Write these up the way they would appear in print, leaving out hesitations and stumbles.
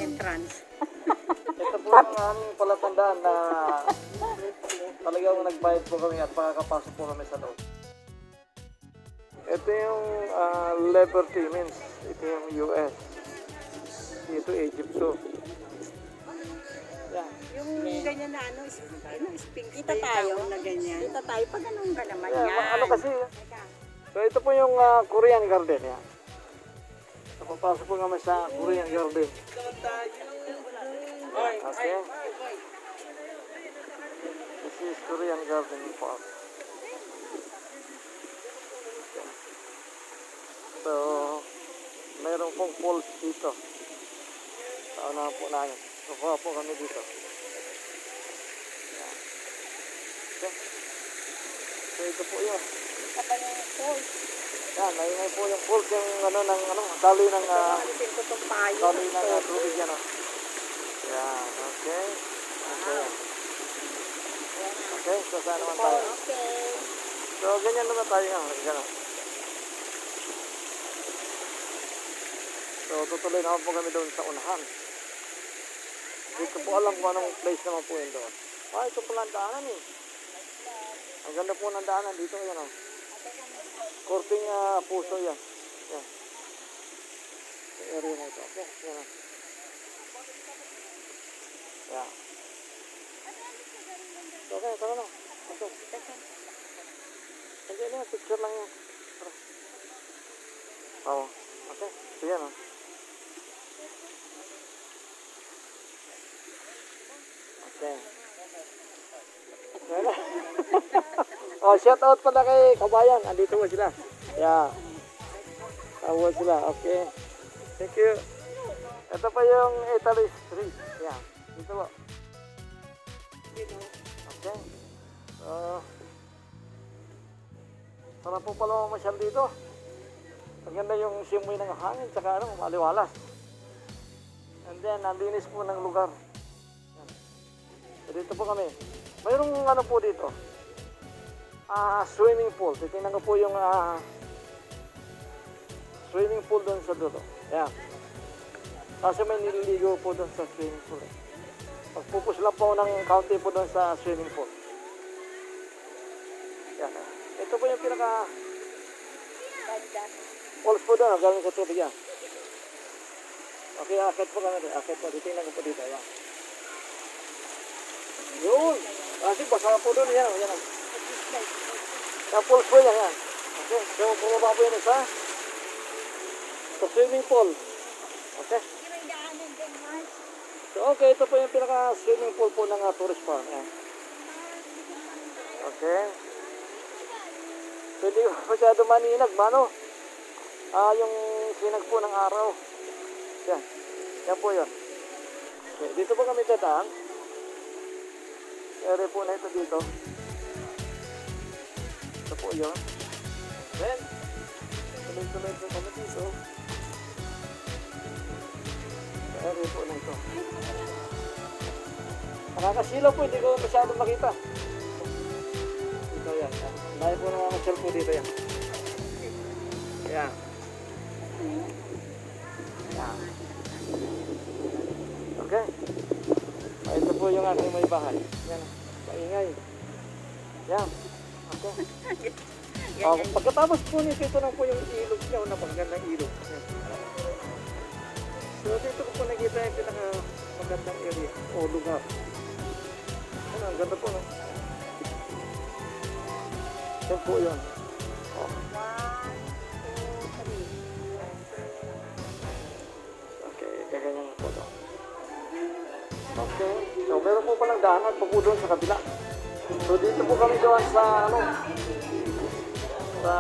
entrance. Ito po ang aming palatandaan na talagang nagbayad po kami at makakapasok po kami sa loob. Ito yung Liberty means ito yung US. Ito Egypt to. Yeah. Yung ganyan na ano, Sphinx. Kita tayo na ganyan. Kita tayo pag ganun ka naman Yeah, yan. ano kasi. So ito po yung Korean garden. Yan. So papasok po kami sa Korean garden. Okay. This is Korean garden park. So, mayroon pong falls dito. Sa unahan po namin. Kukuha po kami dito. Yan. Okay. So, ito po yun. Kapag yung falls. Yan, naingay po yung falls yung ano, ng, ano, dali ng, Alisin ko itong payo. dali ng tubig yan. Yan, okay. Okay. Okay, so saan naman tayo? Okay. So, ganyan naman tayo nga. Ganyan. So, tutuloy naman po kami doon sa unahan. Dito po alam kung anong place naman po yun doon. Ito pala ang daanan eh. Ang ganda po ng daanan dito. Yan o. Korting puso yan. Yan. Sa area na ito. Okay, yan o. Yan. Okay, tara na. Okay. Hindi na, picture lang yan. Tara. Oo. Okay, so yan o. Okay. Oh, shout out pala kay Kabayan. Andito mo sila. Yeah. Tawa sila. Okay. Thank you. Ito pa yung Italy Street. Yeah. Dito po. Okay. So, sarap po pala masyal dito. Maganda yung simoy ng hangin tsaka ano, maliwalas. And then, nandinis po ng lugar. So, dito po kami. Mayroong ano po dito. Swimming pool. Titingnan ko po yung swimming pool doon sa dulo. Ayan. Kasi may nililigo po doon sa swimming pool. Pagpupus lang po ng kaunti po doon sa swimming pool. Ayan. Ito po yung pinaka falls po doon. Galing sa tubig yan. Okay, akit po kami. Akit po. Titingnan ko po dito. Ayan. Yun. Kasi basa po doon. Yan. Yan. Sa pool po yan. Yan. Okay. So, bumaba po yan isa. Sa swimming pool. Okay. So, okay. Ito po yung pinaka-swimming pool po ng tourist farm. Yan. Okay. So, hindi ko masyado maninag. Mano? Yung sinag po ng araw. Yan. Yan po yun. Okay. Dito po kami dadaan. Area po na ito dito. Ito po yun. Then, tuloy-tuloy po kami dito. Area po na ito. Nakakasilaw po, hindi ko masyadong makita. Ito yan. Dahil po naman masyal po dito yan. Yan. Yan. Okay. Ito po yung aking may bahay. Yan. Maingay. Yan. Okay. Pagkatapos po nito, ito na po yung ilog niya. Napagandang ilog. Yan. So dito ko po nakita yung pinaka-magandang area o lugar. Ano, ang ganda po, no? Yan po yun. Oh. 1, 2, 3. Okay, kaganyan po ito. Okay. So, meron po palang daanan pa po doon sa kabila. So, dito po kami doon sa, ano, sa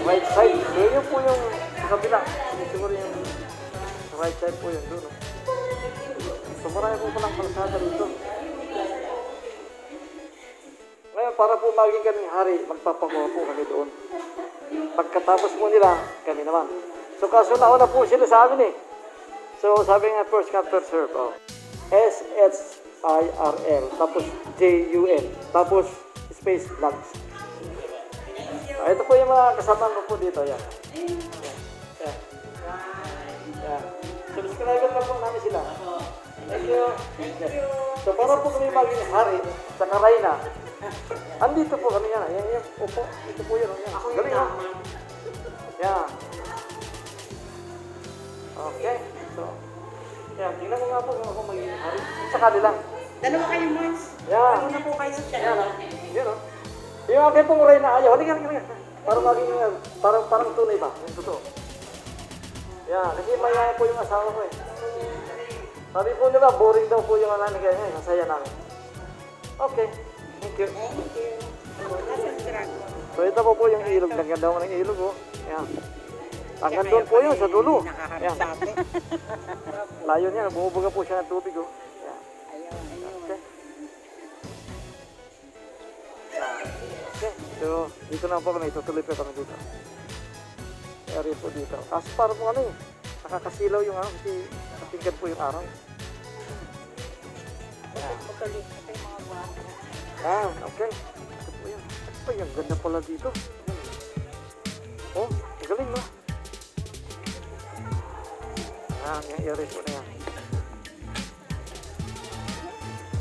right side. So, yun po yung sa kabila. Siguro yung right side po yun doon. No? So, marami po palang kalsada dito. Ngayon, para po maging kaming hari, magpapakuha po kami doon. Pagkatapos po nila, kami naman. So, kaso nauna po sila sa amin eh. So, sabi nga, first come, first serve. Oh. SSIRL, tapos JUN, tapos space vlogs. So, ito po yung mga kasama ko po dito. Yan. Yan. Yan. So para po kami maging hari sa Karayna, andito po kami yan. Yan. Opo, ito po yun. Yan. Galing mo. Yan. Okay. So, yan. Tingnan mo nga po kung ako maging hari. Sa kanila. Dalawa kayo, Mons. Yan. Una po kayo sa Yan. channel. Yan o. Yung akin pong Reyna ayaw. Halika. Parang maging, parang tunay ba? Yung totoo. Yan. Kasi mayaya po yung asawa ko eh. Sabi po nila, boring daw po yung anak kaya ngayon. Masaya namin. Okay. Thank you. Thank you. Nasaan dragon? So ito po yung ilog. Ganda mo ng ilog oh. Yan. Hanggang doon po yun sa dulo. Yan. Layo niya. Bumubuga po siya ng tubig oh. Yan. Ayun. Okay. Okay. So dito na po kami. Tutuloy pa kami dito. Area po dito. Kasi para po ano eh. Nakakasilaw yung ano. Kasi tingkad po yung araw. Pagkalit ito yung mga buwan. Okay. Ito po yan. Ay, ang ganda pala dito. Oh, galing no? Yung area po na yan.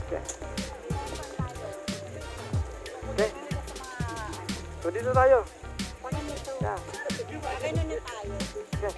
Okay. Okay. So dito tayo. Paano nito? Yan. Paano na tayo? Okay.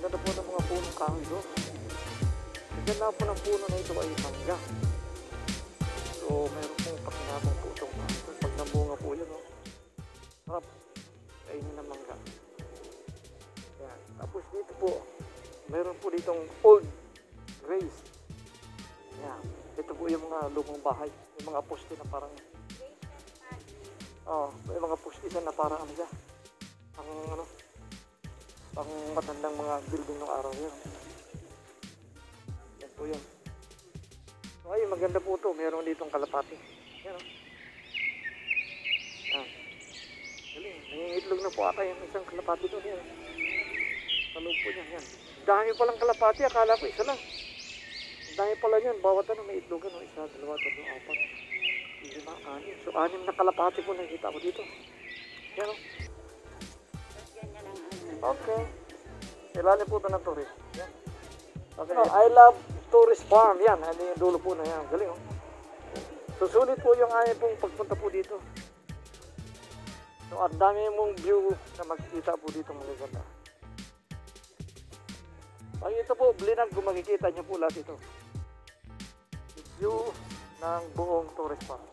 Ganda po ng mga punong kahoy doon. Ang ganda po ng puno na ito ay mangga. So, meron pong pakinabang po itong mangga. Pag namunga po yun, oh. Sarap. Kainin ng mangga. Yan. Tapos dito po, meron po ditong old grace. Yan. Ito po yung mga lumang bahay. Yung mga poste na parang may mga postisan na parang ano siya. Pang matandang mga building ng araw yan. Yan po yun. So ayun, maganda po ito. Meron ditong kalapati. Yan o. Yan. Galing. Nangingitlog na po ata yung isang kalapati doon. Yan. Sa loob po niyan. Yan. Dami palang kalapati. Akala ko isa lang. Dami pala niyan. Bawat ano may itlogan. Isa, dalawa, tatlo, apat, 5, 6. So 6 na kalapati po nakikita ko dito. Yan o. Okay. Ilalim po ito ng tourist. Yan. Okay. I love tourist farm. Yan. Ano yung dulo po na yan. Galing oh. Susulit po yung amin pong pagpunta po dito. So ang dami mong view na makikita po dito mga ganda. Ay ito po, Blinag, kung makikita nyo po lahat ito. View ng buong tourist farm.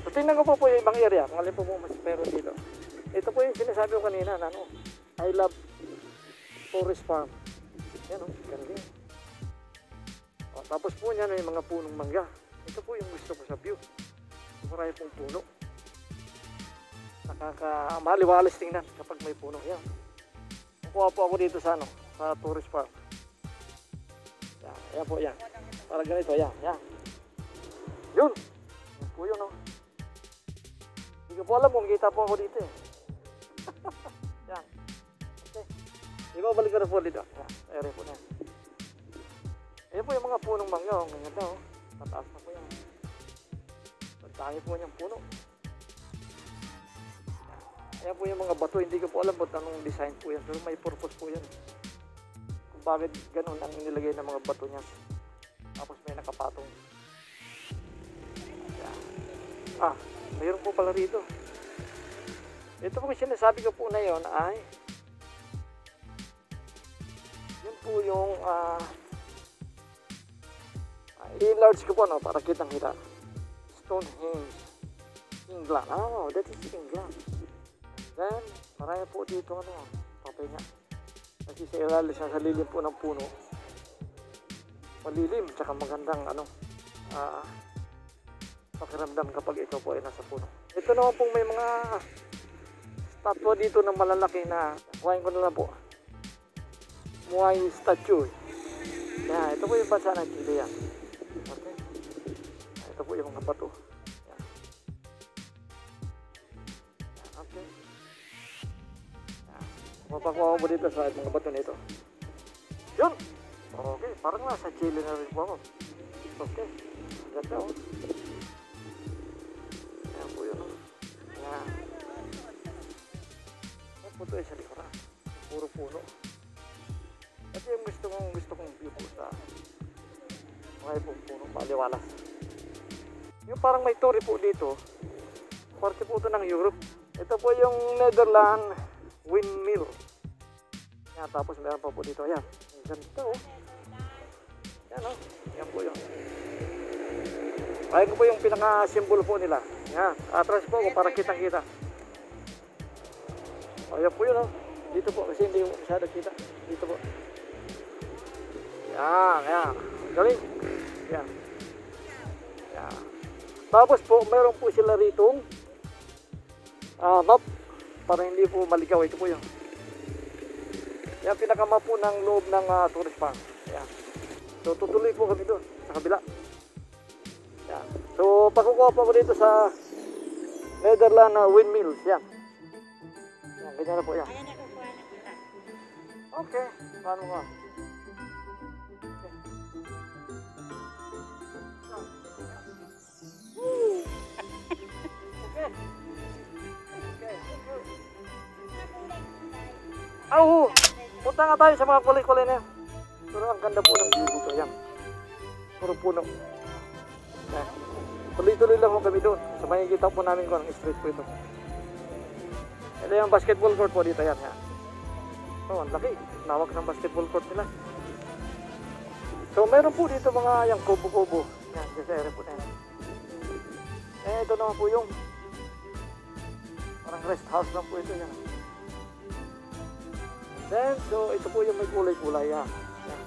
So tingnan ko po yung ibang area. Kung alin po mas meron dito. Ito po yung sinasabi ko kanina na ano, I love forest farm. Yan o, ganda. Tapos po niyan may mga punong mangga. Ito po yung gusto ko sa view. Marami pong puno. Nakaka-maliwalas tingnan kapag may puno. Yan. Kukuha po ako dito sa ano, sa tourist farm. Yan, yan po yan. Para ganito, yan, yan. Yun. Yan po yun o. Hindi ko po alam kung kita po ako dito eh. Yan. Okay. Ibabalik ko na po dito. Yan. Area po na. Ayan po yung mga punong mangga. Ang ganda oh. Mataas na po yan. Dami po niyang puno. Yan. Ayan po yung mga bato. Hindi ko po alam ba't anong design po yan. Pero may purpose po yan. Kung bakit ganun ang nilagay ng mga bato niya. Tapos may nakapatong. Yan. Ah, mayroon po pala rito. Ito po sinasabi ko po na yon ay yun po yung i-enlarge ko po no, para kitang kita. Stonehenge, England. Oh, that is England. Then, marami po dito papahinga. Kasi sa ilalim sa lilim po ng puno. Malilim, tsaka magandang pakiramdam kapag ikaw po ay nasa puno. Ito naman pong may mga statwa dito na malalaki na kuhain ko na lang po. Muay statue. Yan, ito po yung bansa ng Chile yan. Okay. Ito po yung mga bato. Yan. Yan, okay. Yan. Mapakuha mo dito sa mga bato nito. Yun! Okay, parang nasa Chile na rin po ako. Okay. Ganda oh. Yan po yun oh. Yan. Yan po ito ay sa likuran. Puro puno. Ito yung gusto kong view po sa mga ipong puno, maliwalas. Yung parang may story po dito, parte po ito ng Europe. Ito po yung Netherlands windmill. Yan, tapos meron pa po dito. Ayan, ang ganda oh. Yan oh, yan po yun. Ayun ko po yung pinaka-symbol po nila. Yan, atras po ako para kitang-kita. Ayan po yun oh. Dito po, kasi hindi masyado kita. Dito po. Yan, yan. Galing. Yan. Yan. Tapos po, meron po sila ritong map para hindi po maligaw. Ito po yun. Yan, pinakamap po ng loob ng tourist farm. Yan. So, tutuloy po kami doon sa kabila. Yan. So, pakukuha pa po dito sa Netherlands windmills. Yan. Yan, ganyan na po yan. Ayan, nakukuha na kita. Okay. Paano nga? Oo, punta nga tayo sa mga kulay-kulay na yan. Pero ang ganda po ng view dito. Yan. Puro puno. Yan. Tuloy-tuloy lang po kami doon. So makikita po namin kung anong street po ito. Ito yung basketball court po dito. Yan. Yan. So, ang laki. Nawak ng basketball court nila. So meron po dito mga yung kubo-kubo. Yan, sa area po na yan. Eh, ito naman po yung parang rest house lang po ito. Yan. Then, so ito po yung may kulay-kulay. Yan. Yan.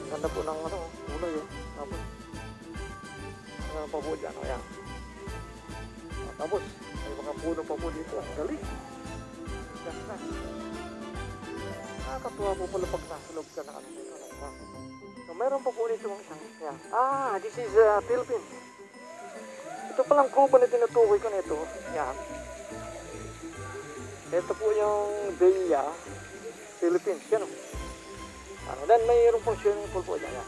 Ganda po ng kulay eh. Tapos, meron pa po dyan. Ayan. Tapos, may mga puno pa po dito. Ang galing. Ganda. Nakakatuwa po pala pag nasa loob ka ng dito. So, meron pa po dito mga isang. Yan. Ah, this is Philippines. Ito palang kubo na tinutukoy ko nito. Yan. Ito po yung Delia, Philippines. Yan o. Then mayroon pong swimming pool po dyan. Yan.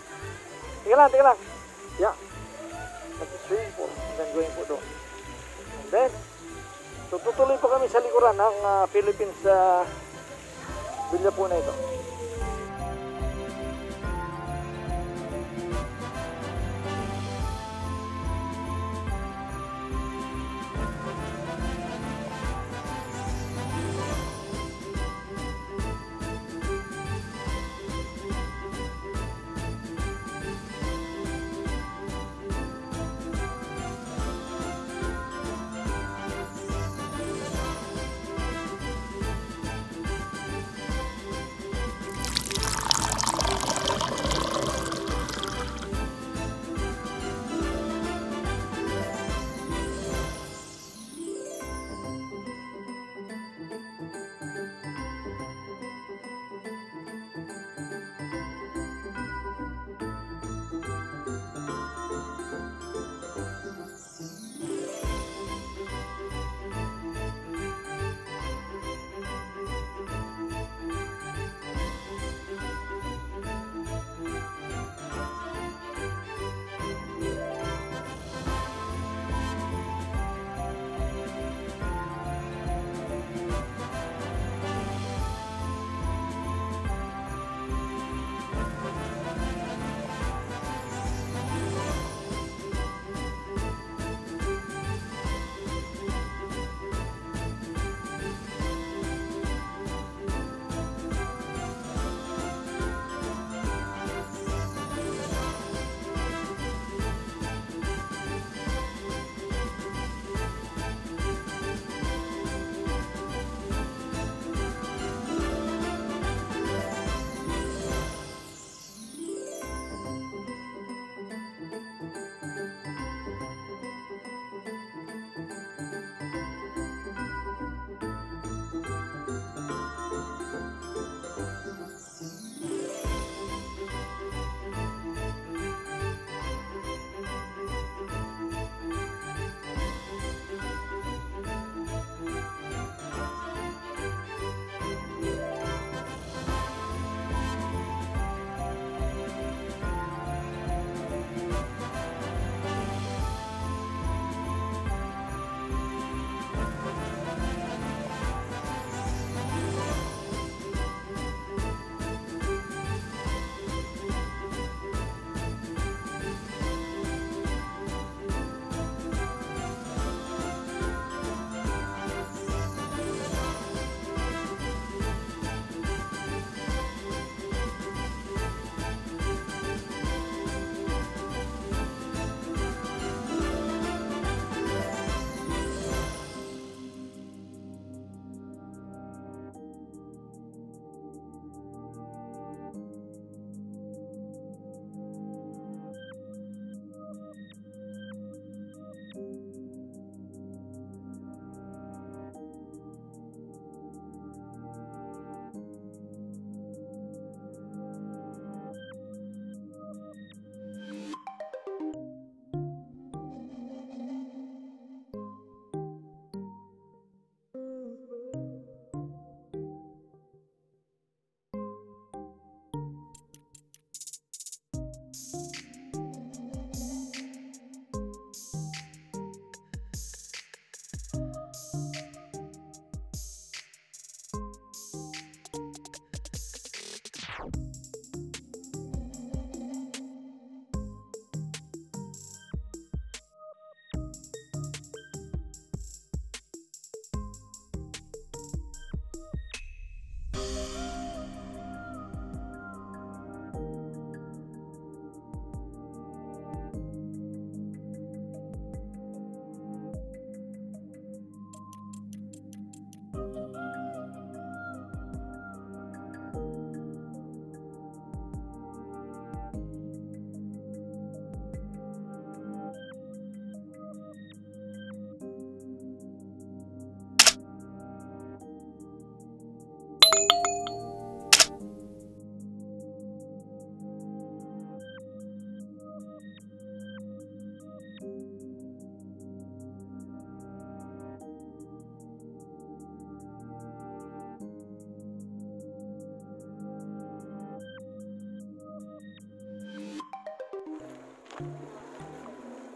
Tingnan lang. Yan. Nag-swimming pool. Then going po doon. And then, so tutuloy po kami sa likuran ng Philippines villa po na ito.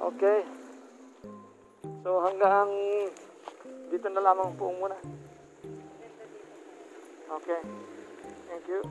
Okay. So hanggang dito na lamang po muna. Okay. Thank you.